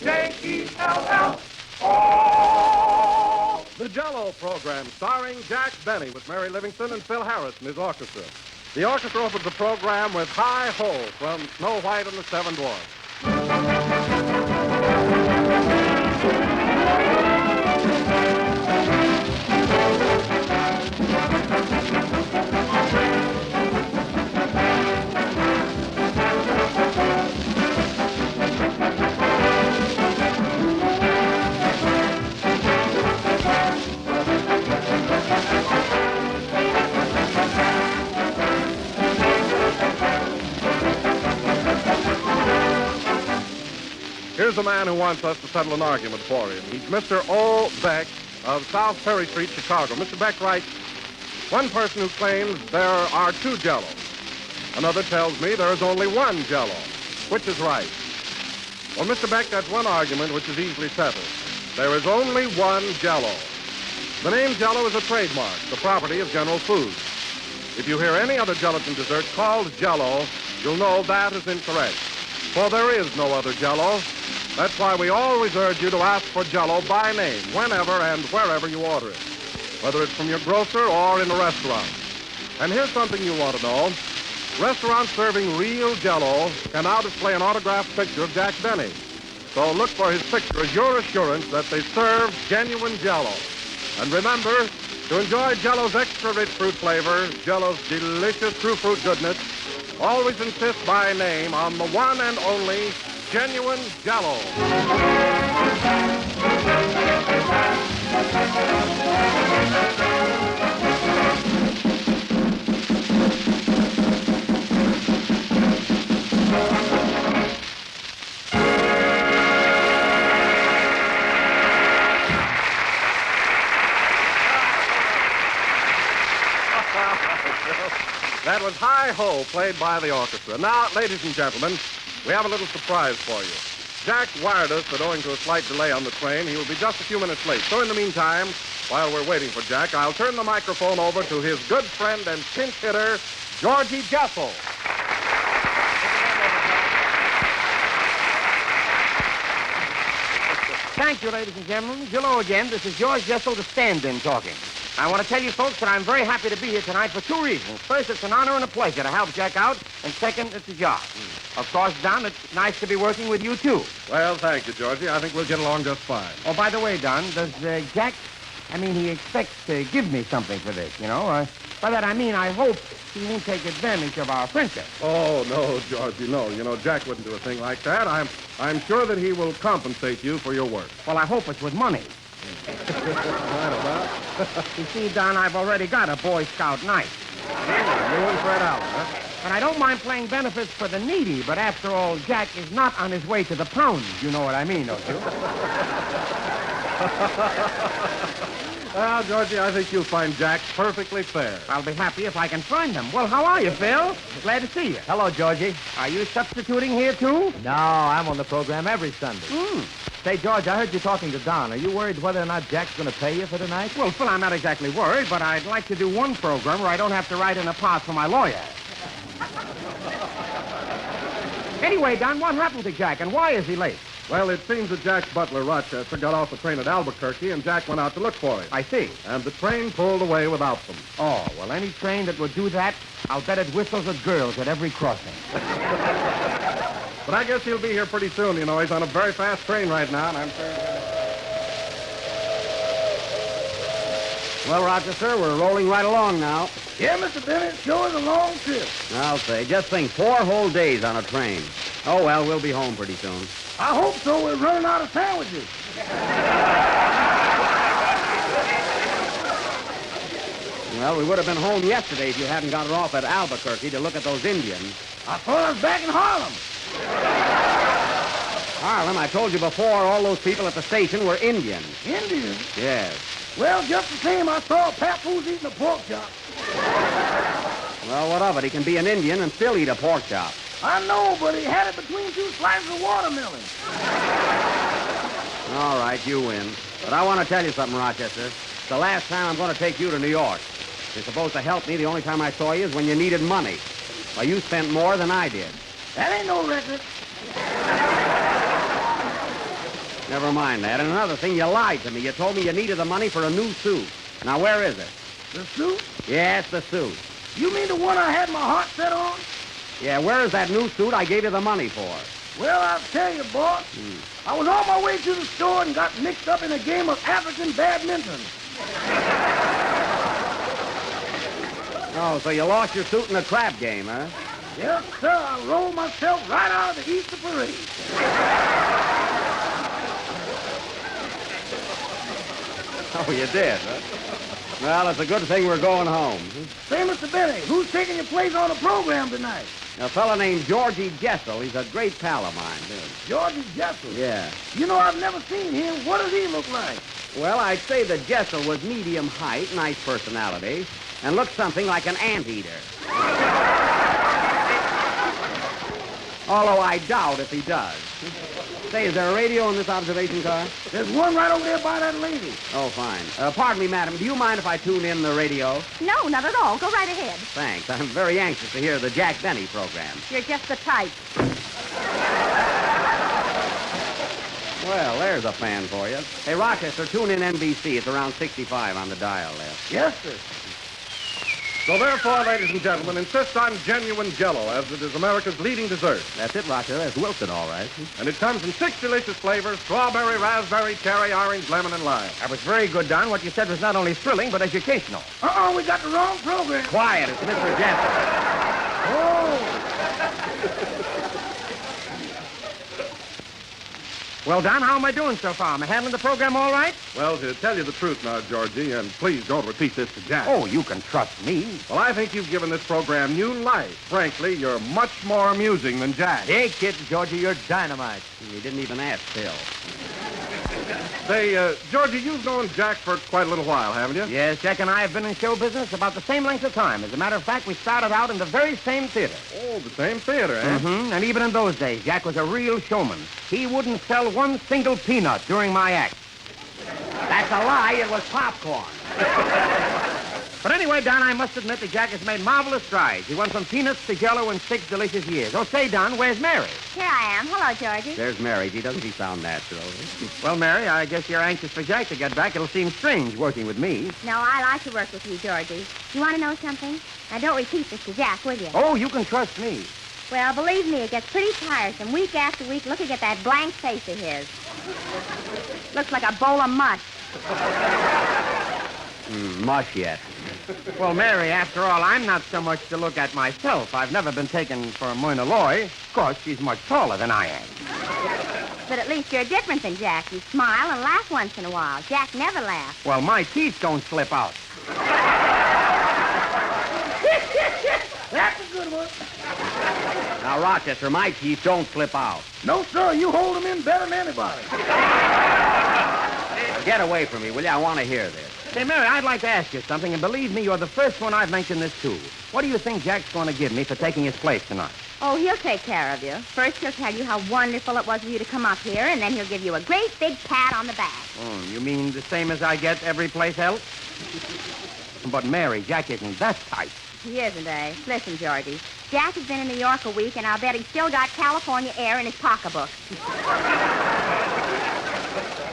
J-E-L-L-O. The Jell-O program, starring Jack Benny with Mary Livingston and Phil Harris and his orchestra. The orchestra opens the program with Hi Ho from Snow White and the Seven Dwarfs. Here's a man who wants us to settle an argument for him. He's Mr. O. Beck of South Perry Street, Chicago. Mr. Beck writes, one person who claims there are two Jell-Os. Another tells me there is only one Jell-O. Which is right? Well, Mr. Beck, that's one argument which is easily settled. There is only one Jell-O. The name Jell-O is a trademark, the property of General Foods. If you hear any other gelatin dessert called Jell-O, you'll know that is incorrect. For there is no other Jell-O. That's why we always urge you to ask for Jell-O by name, whenever and wherever you order it, whether it's from your grocer or in a restaurant. And here's something you want to know. Restaurants serving real Jell-O can now display an autographed picture of Jack Benny. So look for his picture as your assurance that they serve genuine Jell-O. And remember, to enjoy Jell-O's extra rich fruit flavor, Jell-O's delicious true fruit goodness, always insist by name on the one and only genuine Jell-O. That was Hi Ho, played by the orchestra. Now, ladies and gentlemen, we have a little surprise for you. Jack wired us that owing to a slight delay on the train, he will be just a few minutes late. So in the meantime, while we're waiting for Jack, I'll turn the microphone over to his good friend and pinch hitter, Georgie Jessel. Thank you, ladies and gentlemen. Hello again. This is George Jessel, the stand-in, talking. I want to tell you folks that I'm very happy to be here tonight for two reasons. First, it's an honor and a pleasure to help Jack out. And second, it's a job. Of course, Don, it's nice to be working with you, too. Well, thank you, Georgie. I think we'll get along just fine. Oh, by the way, Don, does Jack... he expects to give me something for this, you know. By that, I hope he won't take advantage of our friendship. Oh, no, Georgie, no. You know, Jack wouldn't do a thing like that. I'm sure that he will compensate you for your work. Well, I hope it's with money. You see, Don, I've already got a Boy Scout knife. You wouldn't Fred Allen, huh? And I don't mind playing benefits for the needy, but after all, Jack is not on his way to the pound. You know what I mean, don't you? Well, Georgie, I think you'll find Jack perfectly fair. I'll be happy if I can find him. Well, how are you, Phil? Glad to see you. Hello, Georgie. Are you substituting here, too? No, I'm on the program every Sunday. Say, George, I heard you talking to Don. Are you worried whether or not Jack's going to pay you for tonight? Well, Phil, I'm not exactly worried, but I'd like to do one program where I don't have to write in a part for my lawyer. Anyway, Don, what happened to Jack, and why is he late? Well, it seems that Jack's butler, Rochester, got off the train at Albuquerque, and Jack went out to look for him. I see. And the train pulled away without them. Oh, well, any train that would do that, I'll bet it whistles at girls at every crossing. But I guess he'll be here pretty soon. You know, he's on a very fast train right now, and I'm sure... Well, Rochester, we're rolling right along now. Yeah, Mr. Bennett, sure is a long trip. I'll say. Just think, 4 whole days on a train. Oh, well, we'll be home pretty soon. I hope so. We're running out of sandwiches. Well, we would have been home yesterday if you hadn't gotten off at Albuquerque to look at those Indians. I thought I was back in Harlem. Harlem, I told you before, all those people at the station were Indians. Indians? Yes. Well, just the same, I saw Papoose eating a pork chop. Well, what of it? He can be an Indian and still eat a pork chop. I know, but he had it between 2 slices of watermelon. All right, you win. But I want to tell you something, Rochester. It's the last time I'm going to take you to New York. You're supposed to help me. The only time I saw you is when you needed money. Well, you spent more than I did. That ain't no record. Never mind that. And another thing, you lied to me. You told me you needed the money for a new suit. Now, where is it? The suit? Yes, the suit. You mean the one I had my heart set on? Yeah, where is that new suit I gave you the money for? Well, I'll tell you, boss. I was on my way to the store and got mixed up in a game of African badminton. Oh, so you lost your suit in a crap game, huh? Yes, sir. I rolled myself right out of the Easter parade. Oh, you did, huh? Well, it's a good thing we're going home. Say, Mr. Benny, who's taking your place on the program tonight? A fellow named Georgie Jessel. He's a great pal of mine, dude. Georgie Jessel. Yeah. You know, I've never seen him. What does he look like? Well, I'd say that Jessel was medium height, nice personality, and looked something like an anteater. Although I doubt if he does. Say, is there a radio in this observation car? There's one right over there by that lady. Oh, fine. Pardon me, madam. Do you mind if I tune in the radio? No, not at all. Go right ahead. Thanks. I'm very anxious to hear the Jack Benny program. You're just the type. Well, there's a fan for you. Hey, Rochester, tune in NBC. It's around 65 on the dial there. Yes, sir. So therefore, ladies and gentlemen, insist on genuine Jell-O, as it is America's leading dessert. That's it, Rochester. That's Wilson, all right. And it comes in 6 delicious flavors: strawberry, raspberry, cherry, orange, lemon, and lime. That was very good, Don. What you said was not only thrilling, but educational. Uh-oh, we got the wrong program. Quiet. It's Mr. Jessel. Oh. Well, Don, how am I doing so far? Am I handling the program all right? Well, to tell you the truth now, Georgie, and please don't repeat this to Jack. Oh, you can trust me. Well, I think you've given this program new life. Frankly, you're much more amusing than Jack. Hey, kid, Georgie, you're dynamite. He didn't even ask Phil. Say, Georgie, you've known Jack for quite a little while, haven't you? Yes, Jack and I have been in show business about the same length of time. As a matter of fact, we started out in the very same theater. Oh, the same theater, eh? Mm-hmm. And even in those days, Jack was a real showman. He wouldn't sell one single peanut during my act. That's a lie. It was popcorn. But anyway, Don, I must admit that Jack has made marvelous strides. He went from peanuts to Jell-O in 6 delicious years. Oh, say, Don, where's Mary? Here I am. Hello, Georgie. There's Mary. Doesn't he sound natural? Well, Mary, I guess you're anxious for Jack to get back. It'll seem strange working with me. No, I like to work with you, Georgie. You want to know something? Now, don't repeat this to Jack, will you? Oh, you can trust me. Well, believe me, it gets pretty tiresome week after week looking at that blank face of his. Looks like a bowl of mush. Mush yet. Well, Mary, after all, I'm not so much to look at myself. I've never been taken for a Myrna Loy. Of course, she's much taller than I am. But at least you're different than Jack. You smile and laugh once in a while. Jack never laughs. Well, my teeth don't slip out. That's a good one. Now, Rochester, my teeth don't slip out. No, sir, you hold them in better than anybody. Get away from me, will you? I want to hear this. Say, Mary, I'd like to ask you something, and believe me, you're the first one I've mentioned this to. What do you think Jack's going to give me for taking his place tonight? Oh, he'll take care of you. First, he'll tell you how wonderful it was for you to come up here, and then he'll give you a great big pat on the back. Oh, you mean the same as I get every place else? But, Mary, Jack isn't that type. He isn't, eh? Listen, Georgie. Jack has been in New York a week, and I'll bet he's still got California air in his pocketbook.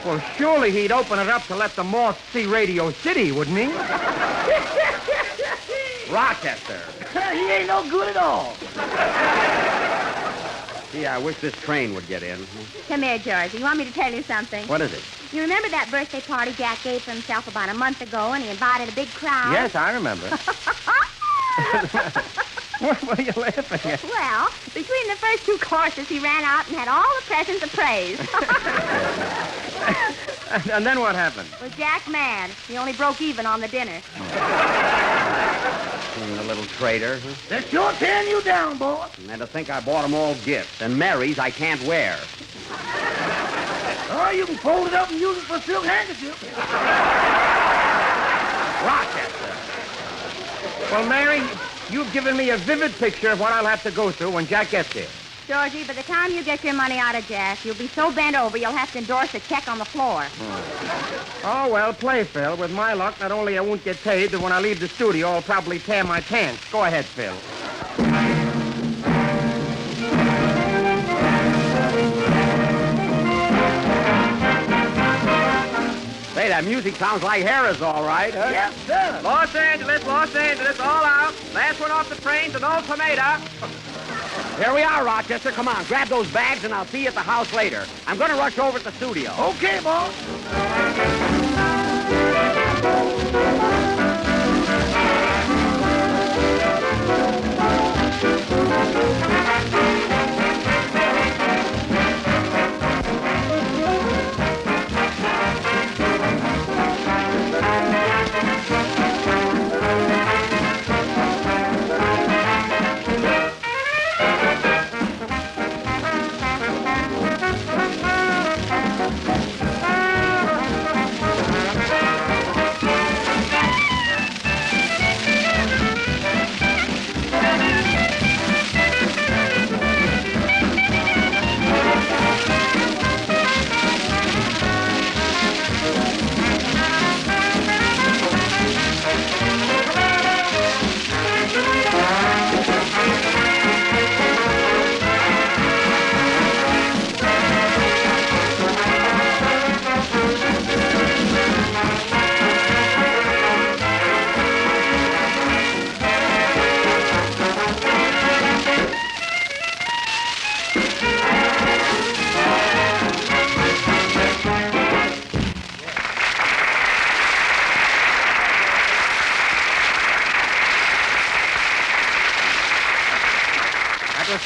Well, surely he'd open it up to let the moth see Radio City, wouldn't he? Rochester. He ain't no good at all. Gee, I wish this train would get in. Come here, Georgie. You want me to tell you something? What is it? You remember that birthday party Jack gave for himself about a month ago, and he invited a big crowd? Yes, I remember. What are you laughing at? Well, between the first 2 courses, he ran out and had all the presents of praise. And then what happened? Was Jack mad? He only broke even on the dinner. The little traitor. They're sure tearing you down, boy. And to think I bought them all gifts, and Mary's I can't wear. Oh, you can fold it up and use it for a silk handkerchief. Rochester. Well, Mary, you've given me a vivid picture of what I'll have to go through when Jack gets here. Georgie, by the time you get your money out of Jack, you'll be so bent over you'll have to endorse a check on the floor. Oh, well, play, Phil. With my luck, not only I won't get paid, but when I leave the studio, I'll probably tear my pants. Go ahead, Phil. that music sounds like Harris, all right. Huh? Yes, sir. Los Angeles, all out. Last one off the train to no tomato. Here we are, Rochester. Come on, grab those bags, and I'll see you at the house later. I'm going to rush over to the studio. Okay, boss.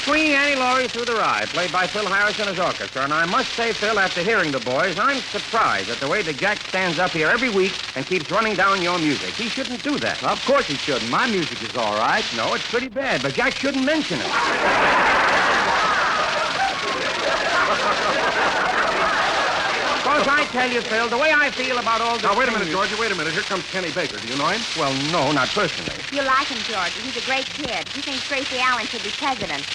Swinging Annie Laurie Through the Rye, played by Phil Harris and his orchestra. And I must say, Phil, after hearing the boys, I'm surprised at the way that Jack stands up here every week and keeps running down your music. He shouldn't do that. Of course he shouldn't. My music is all right. No, it's pretty bad, but Jack shouldn't mention it. Because I tell you, Phil, the way I feel about all this... Now, wait a minute, Georgie, wait a minute. Here comes Kenny Baker. Do you know him? Well, no, not personally. You like him, Georgie. He's a great kid. He thinks Gracie Allen should be president.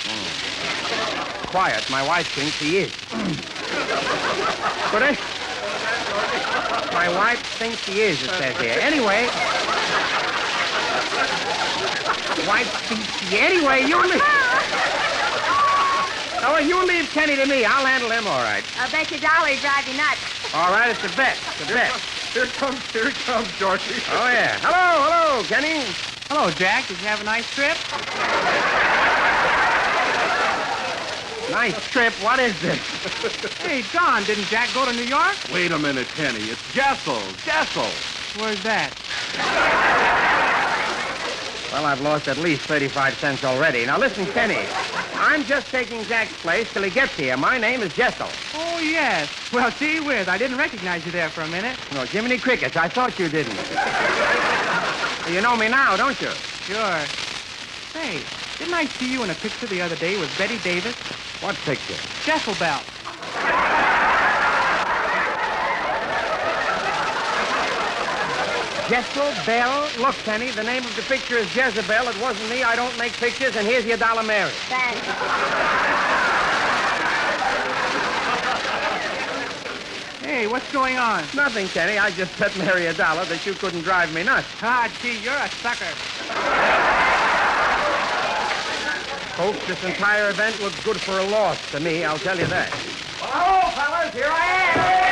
Quiet. My wife thinks he is. But my wife thinks he is, it says here. Anyway... Wife thinks he... Anyway, you leave... Oh, well, you leave Kenny to me. I'll handle him all right. I'll bet your dollar he'd drive you nuts. All right, it's a bet. It's a bet. Here he comes, Georgie. Oh, yeah. Hello, Kenny. Hello, Jack. Did you have a nice trip? Nice trip. What is this? Hey, Don, didn't Jack go to New York? Wait a minute, Kenny. It's Jessel. Where's that? Well, I've lost at least 35 cents already. Now, listen, Kenny. I'm just taking Jack's place till he gets here. My name is Jessel. Oh, yes. Well, gee whiz, I didn't recognize you there for a minute. No, Jiminy Crickets, I thought you didn't. You know me now, don't you? Sure. Say, didn't I see you in a picture the other day with Betty Davis? What picture? Jessel Bell. Jessel Bell? Look, Kenny, the name of the picture is Jezebel. It wasn't me. I don't make pictures, and here's your $1, Mary. Thanks. Hey, what's going on? Nothing, Kenny. I just bet Mary $1 that you couldn't drive me nuts. Ah, gee, you're a sucker. Folks, this entire event looks good for a loss to me, I'll tell you that. Hello, fellas. Here I am.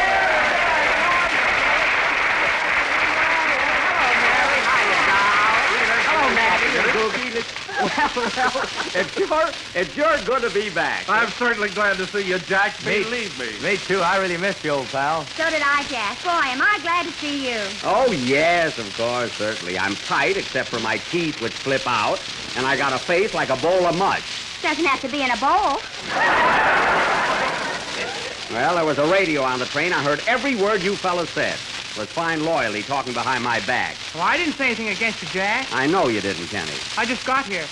Well, it's sure good to be back. I'm certainly glad to see you, Jack. Believe me. Me too. I really missed you, old pal. So did I, Jack. Boy, am I glad to see you. Oh, yes, of course, certainly. I'm tight, except for my teeth, which flip out, and I got a face like a bowl of mush. Doesn't have to be in a bowl. Well, there was a radio on the train. I heard every word you fellas said. It was fine loyally talking behind my back. Well, I didn't say anything against you, Jack. I know you didn't, Kenny. I just got here.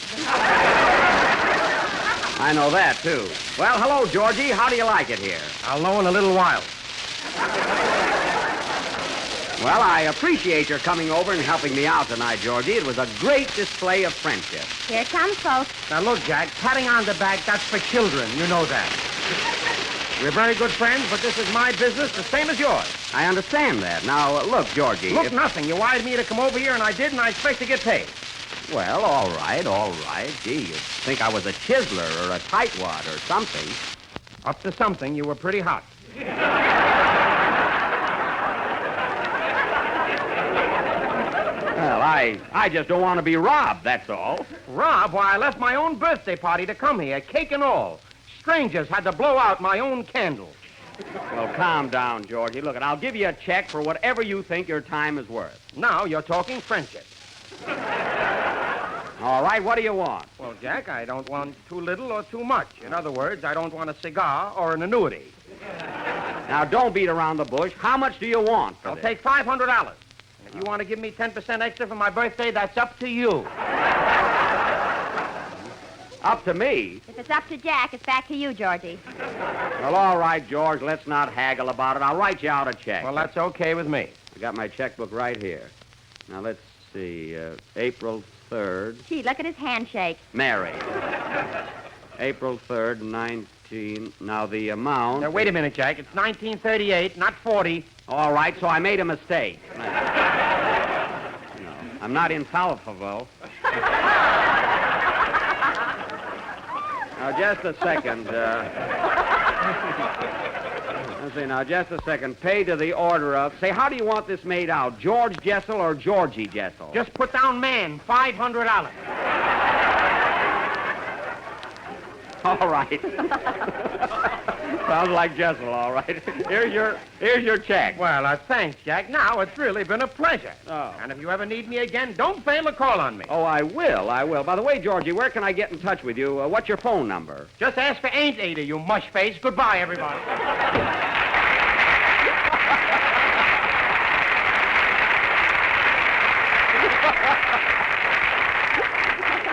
I know that, too. Well, hello, Georgie. How do you like it here? I'll know in a little while. Well, I appreciate your coming over and helping me out tonight, Georgie. It was a great display of friendship. Here it comes, folks. Now, look, Jack, patting on the back, that's for children. You know that. We're very good friends, but this is my business, the same as yours. I understand that. Now, look, Georgie. Look, nothing. You wired me to come over here, and I did, and I expect to get paid. Well, all right. Gee, you'd think I was a chiseler or a tightwad or something. Up to something, you were pretty hot. I just don't want to be robbed, that's all. Rob, why, I left my own birthday party to come here, cake and all. Strangers had to blow out my own candles. Well, calm down, Georgie. Look, I'll give you a check for whatever you think your time is worth. Now you're talking friendship. All right, what do you want? Well, Jack, I don't want too little or too much. In other words, I don't want a cigar or an annuity. Now, don't beat around the bush. How much do you want for I'll this? take $500. And if you want to give me 10% extra for my birthday, that's up to you. Up to me? If it's up to Jack, it's back to you, Georgie. Well, all right, George, let's not haggle about it. I'll write you out a check. Well, that's okay with me. I got my checkbook right here. Now, let's see. April 3rd. Gee, look at his handshake. Mary. April 3rd, 19... Now, the amount... Now, wait a minute, Jack. It's 1938, not 40. All right, so I made a mistake. No, I'm not infallible. Now, just a second. Let's see, now, just a second. Pay to the order of... Say, how do you want this made out? George Jessel or Georgie Jessel? Just put down man, $500. All right. Sounds like Jessel, all right. Here's your check. Well, thanks, Jack. Now, it's really been a pleasure. Oh. And if you ever need me again, don't fail to call on me. Oh, I will. By the way, Georgie, where can I get in touch with you? What's your phone number? Just ask for Ain't Ada, you mush face. Goodbye, everybody.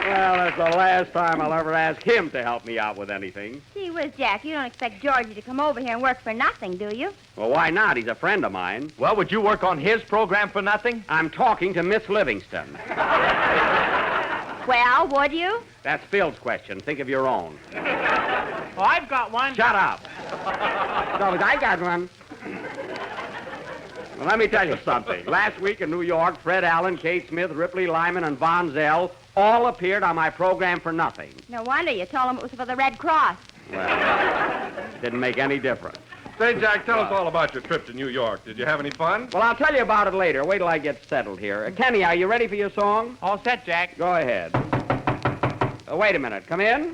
Well, that's the last time I'll ever ask him to help me out with anything. Gee whiz, Jack, you don't expect Georgie to come over here and work for nothing, do you? Well, why not? He's a friend of mine. Well, would you work on his program for nothing? I'm talking to Miss Livingston. Well, would you? That's Phil's question. Think of your own. Oh, I've got one. Shut up. No, I got one. Well, let me tell you something. Last week in New York, Fred Allen, Kate Smith, Ripley Lyman, and Von Zell all appeared on my program for nothing. No wonder you told him it was for the Red Cross. Well, didn't make any difference. Say, Jack, tell us all about your trip to New York. Did you have any fun? Well, I'll tell you about it later. Wait till I get settled here. Kenny, are you ready for your song? All set, Jack. Go ahead. Wait a minute. Come in.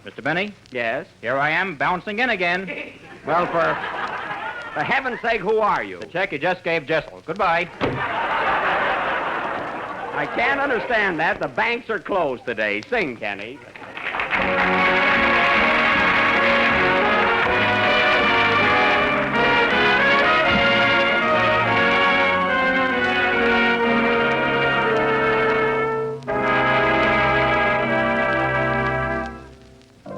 Mr. Benny, Yes. here I am bouncing in again. Well, for heaven's sake, who are you? The check you just gave Jessel. Goodbye. I can't understand that. The banks are closed today. Sing, Kenny.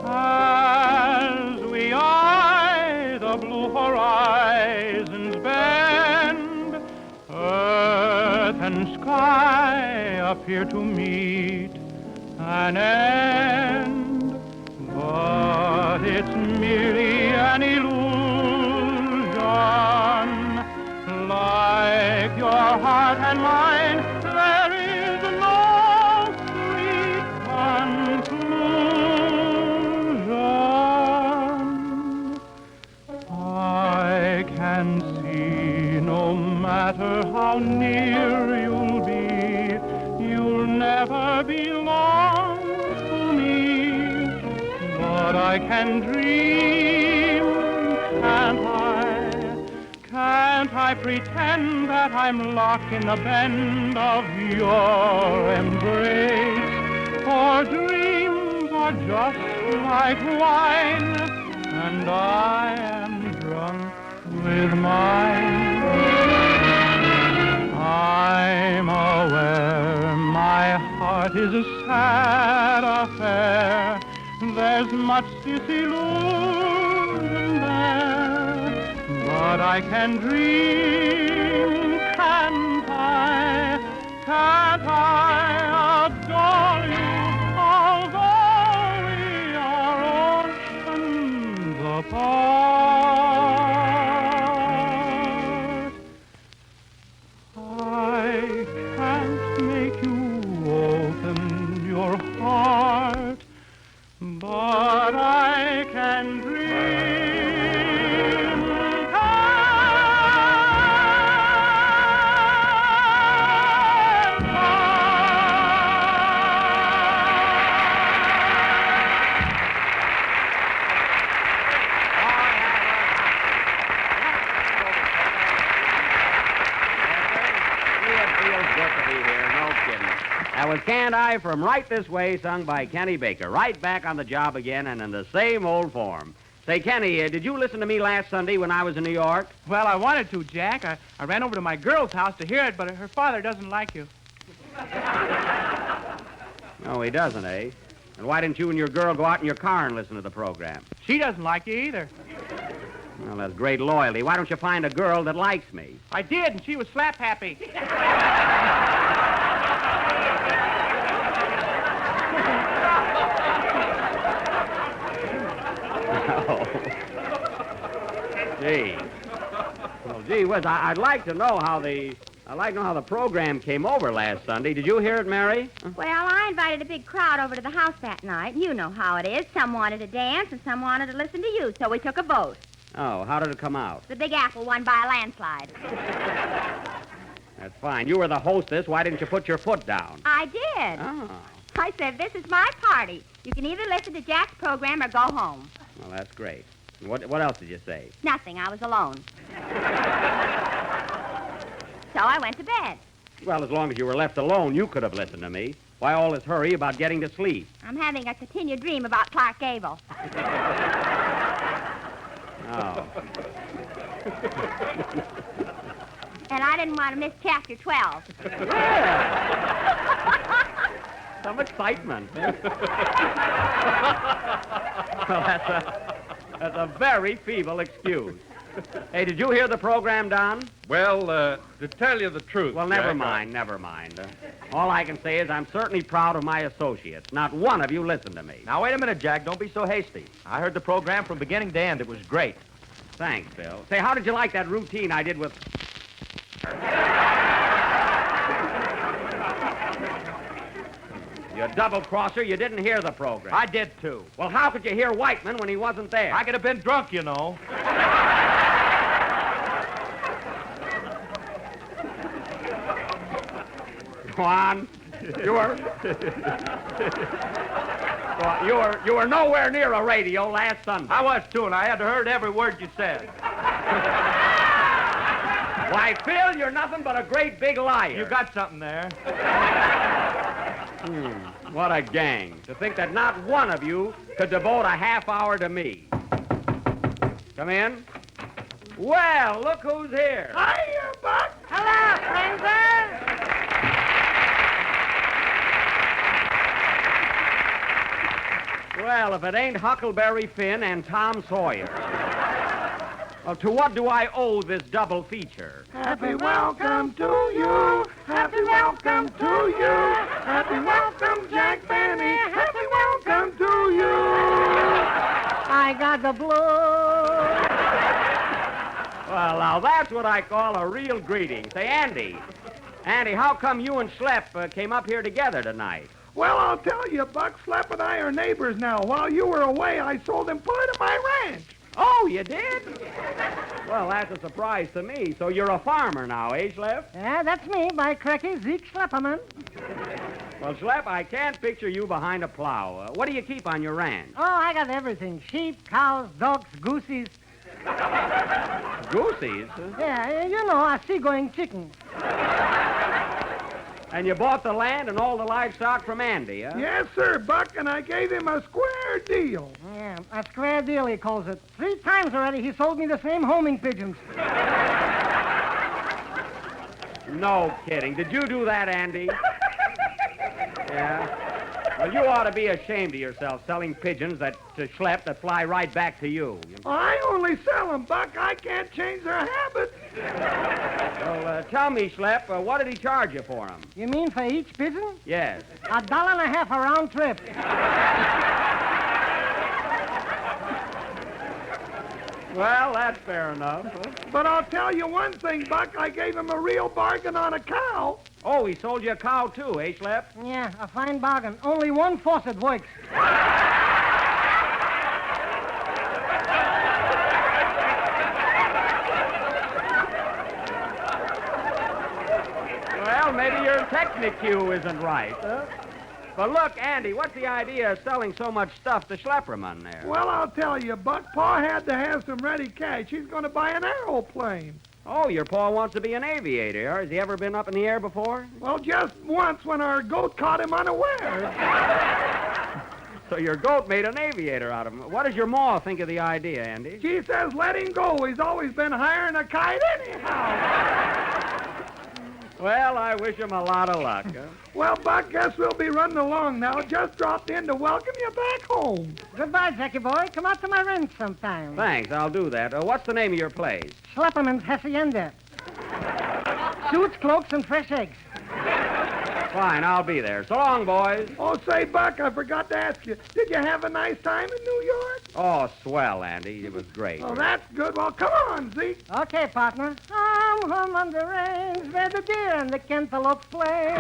As we eye the blue horizons bend, earth and sky appear to meet an end, but it's merely an illusion. Like your heart and mine, there is no sweet conclusion. I can see no matter how near you'll be, you'll never belong to me. But I can dream, can't I? Can't I pretend that I'm locked in the bend of your embrace? For dreams are just like wine, and I am drunk with mine. I'm aware my heart is a sad affair. There's much disillusion there, but I can dream, can't I? Can't I adore you, although we are oceans apart? I can't make you open your heart, but I can dream. Can't I? good to be here. No kidding. That was Can't I from Right This Way, sung by Kenny Baker. Right back on the job again and in the same old form. Say, Kenny, did you listen to me last Sunday when I was in New York? Well, I wanted to, Jack. I ran over to my girl's house to hear it, but her father doesn't like you. No, he doesn't, eh? And why didn't you and your girl go out in your car and listen to the program? She doesn't like you either. Well, that's great loyalty. Why don't you find a girl that likes me? I did, and she was slap happy. Gee. Well, gee whiz, I'd like to know how the program came over last Sunday. Did you hear it, Mary? Well, I invited a big crowd over to the house that night. You know how it is. Some wanted to dance and some wanted to listen to you, so we took a vote. Oh, how did it come out? The Big Apple won by a landslide. That's fine. You were the hostess. Why didn't you put your foot down? I did. Oh. I said, this is my party. You can either listen to Jack's program or go home. Well, that's great. And what else did you say? Nothing. I was alone. So I went to bed. Well, as long as you were left alone, you could have listened to me. Why all this hurry about getting to sleep? I'm having a continued dream about Clark Gable. Oh. And I didn't want to miss chapter 12. Some excitement. Well, that's a very feeble excuse. Hey, did you hear the program, Don? Well, to tell you the truth. Well, never Jack, mind, never mind. All I can say is I'm certainly proud of my associates. Not one of you listened to me. Now, wait a minute, Jack. Don't be so hasty. I heard the program from beginning to end. It was great. Thanks, Bill. Say, how did you like that routine I did with... You double-crosser, you didn't hear the program. I did, too. Well, how could you hear Whiteman when he wasn't there? I could have been drunk, you know. Go on. You were nowhere near a radio last Sunday. I was, too, and I had heard every word you said. Why, Phil, you're nothing but a great big liar. You got something there. What a gang. To think that not one of you could devote a half hour to me. Come in. Well, look who's here. Hiya, Buck. Hello, Spencer. Well, if it ain't Huckleberry Finn and Tom Sawyer. Well, to what do I owe this double feature? Happy welcome to you. Happy welcome to you. Happy welcome, Jack Benny. Happy welcome to you. I got the blues. Well, now that's what I call a real greeting. Say, Andy. Andy, how come you and Schlep came up here together tonight? Well, I'll tell you, Buck. Slap and I are neighbors now. While you were away, I sold him part of my ranch. Oh, you did? Well, that's a surprise to me. So you're a farmer now, eh, Schlep? Yeah, that's me, by cracky, Zeke Schlepperman. Well, Schlep, I can't picture you behind a plow. What do you keep on your ranch? Oh, I got everything. Sheep, cows, ducks, goosies. Goosies? Yeah, you know, a seagoing chicken. And you bought the land and all the livestock from Andy, huh? Yes, sir, Buck, and I gave him a square deal. Yeah, a square deal, he calls it. 3 times already he sold me the same homing pigeons. No kidding. Did you do that, Andy? Yeah? Well, you ought to be ashamed of yourself selling pigeons to Schlep that fly right back to you. I only sell them, Buck. I can't change their habits. Well, tell me, Schlep, what did he charge you for them? You mean for each pigeon? Yes. $1.50 a round trip. Well, that's fair enough. But I'll tell you one thing, Buck. I gave him a real bargain on a cow. Oh, he sold you a cow, too, eh, Schlep? Yeah, a fine bargain. Only one faucet works. Well, maybe your technique isn't right, huh? But look, Andy, what's the idea of selling so much stuff to Schlepperman there? Well, I'll tell you, Buck. Pa had to have some ready cash. He's going to buy an aeroplane. Oh, your pa wants to be an aviator. Has he ever been up in the air before? Well, just once when our goat caught him unaware. So your goat made an aviator out of him. What does your ma think of the idea, Andy? She says let him go. He's always been higher than a kite anyhow. Well, I wish him a lot of luck. Huh? Well, Buck, guess we'll be running along now. Just dropped in to welcome you back home. Goodbye, Jackie boy. Come out to my ranch sometime. Thanks, I'll do that. What's the name of your place? Schlepperman's Hacienda. Suits, cloaks, and fresh eggs. Fine, I'll be there. So long, boys. Oh, say, Buck, I forgot to ask you. Did you have a nice time in New York? Oh, swell, Andy. It was great. Oh, that's good. Well, come on, Zeke. Okay, partner. I'm home on the range where the deer and the cantaloupe play.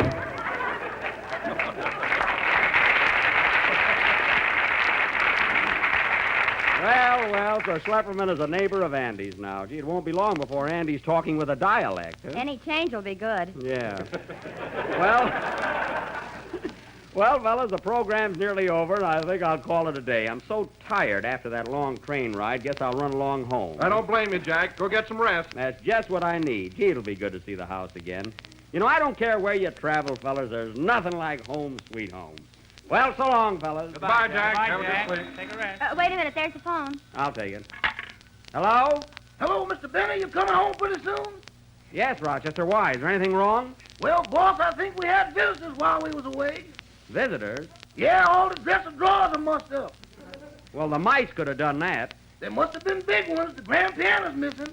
Well, so Schlepperman is a neighbor of Andy's now. Gee, it won't be long before Andy's talking with a dialect. Huh? Any change will be good. Yeah. Well, fellas, the program's nearly over, and I think I'll call it a day. I'm so tired after that long train ride. Guess I'll run along home. I don't blame you, Jack. Go get some rest. That's just what I need. Gee, it'll be good to see the house again. You know, I don't care where you travel, fellas. There's nothing like home sweet home. Well, so long, fellas. Goodbye, Jack. Bye, Have Jack. a good sleep. Take a rest. Wait a minute, there's the phone. I'll take it. Hello? Hello, Mr. Benny. You coming home pretty soon? Yes, Rochester. Why? Is there anything wrong? Well, boss, I think we had visitors while we was away. Visitors? Yeah, all the dresser drawers are mussed up. Well, the mice could have done that. There must have been big ones. The grand piano's missing.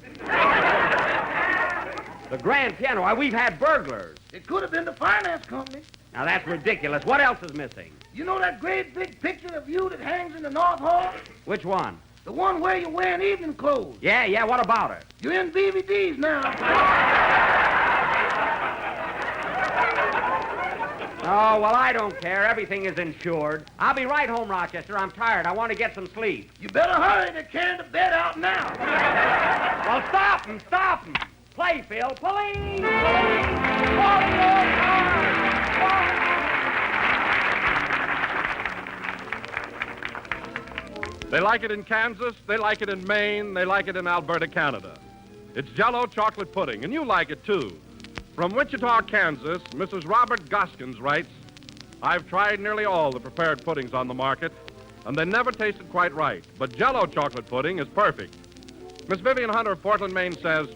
The grand piano. Why, we've had burglars. It could have been the finance company. Now, that's ridiculous. What else is missing? You know that great big picture of you that hangs in the North Hall? Which one? The one where you're wearing evening clothes. Yeah, what about it? You're in DVDs now. Oh, well, I don't care. Everything is insured. I'll be right home, Rochester. I'm tired. I want to get some sleep. You better hurry. They're carrying the bed out now. Well, stop 'em. Play, Phil. Police! They like it in Kansas, they like it in Maine, they like it in Alberta, Canada. It's Jell-O chocolate pudding, and you like it, too. From Wichita, Kansas, Mrs. Robert Goskins writes, I've tried nearly all the prepared puddings on the market, and they never tasted quite right, but Jell-O chocolate pudding is perfect. Miss Vivian Hunter of Portland, Maine says,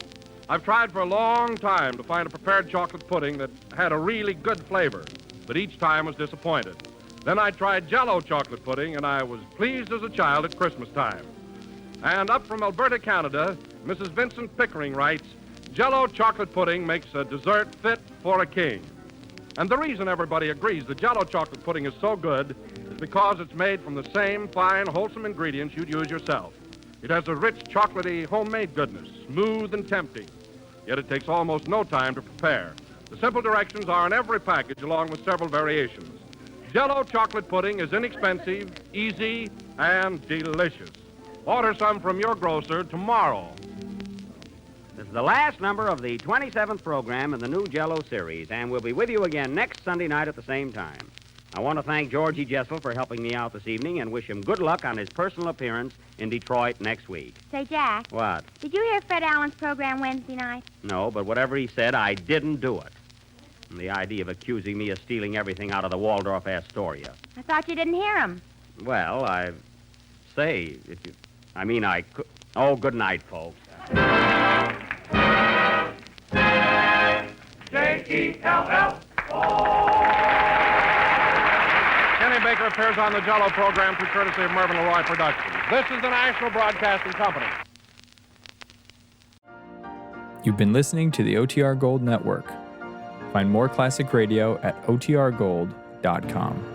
I've tried for a long time to find a prepared chocolate pudding that had a really good flavor, but each time was disappointed. Then I tried Jell-O chocolate pudding, and I was pleased as a child at Christmas time. And up from Alberta, Canada, Mrs. Vincent Pickering writes, Jell-O chocolate pudding makes a dessert fit for a king. And the reason everybody agrees that Jell-O chocolate pudding is so good is because it's made from the same fine, wholesome ingredients you'd use yourself. It has a rich, chocolatey, homemade goodness, smooth and tempting. Yet it takes almost no time to prepare. The simple directions are in every package along with several variations. Jell-O chocolate pudding is inexpensive, easy, and delicious. Order some from your grocer tomorrow. This is the last number of the 27th program in the new Jell-O series, and we'll be with you again next Sunday night at the same time. I want to thank Georgie Jessel for helping me out this evening and wish him good luck on his personal appearance in Detroit next week. Say, Jack. What? Did you hear Fred Allen's program Wednesday night? No, but whatever he said, I didn't do it. And the idea of accusing me of stealing everything out of the Waldorf Astoria. I thought you didn't hear him. Well, I could. Oh, good night, folks. J-E-L-L. Kenny Baker appears on the Jell-O program through courtesy of Mervyn LeRoy Productions. This is the National Broadcasting Company. You've been listening to the OTR Gold Network. Find more classic radio at otrgold.com.